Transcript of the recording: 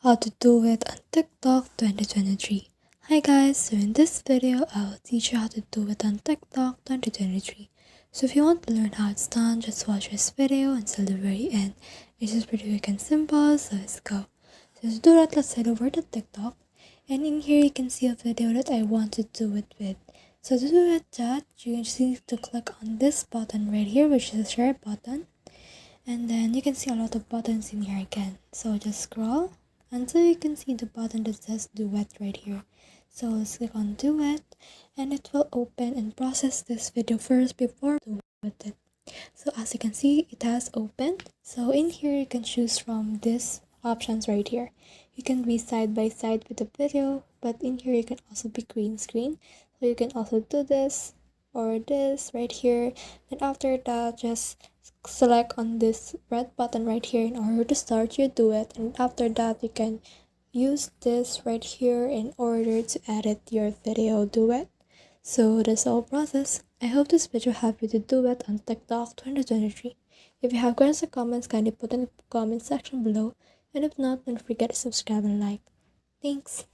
how to do it on TikTok 2023. Hi guys, so in this video I'll teach you how to do it on TikTok 2023. So if you want to learn how it's done, just watch this video until the very end. It's just pretty quick and simple, so let's go. So to do that, let's head over to TikTok, and in here you can see a video that I want to do it with. So to do that, you just need to click on this button right here, which is the share button. And then you can see a lot of buttons in here again. So just scroll until you can see the button that says Duet right here. So let's click on Duet, and it will open and process this video first before doing it. So as you can see, it has opened. So in here you can choose from these options right here. You can be side by side with the video, but in here you can also be green screen. So you can also do this or this right here. Then after that, just select on this red button right here in order to start your duet, and after that you can use this right here in order to edit your video duet. So that's the whole process. I hope this video helped you to duet on TikTok 2023. If you have questions or comments, kindly put in the comment section below, and if not, don't forget to subscribe and like. Thanks.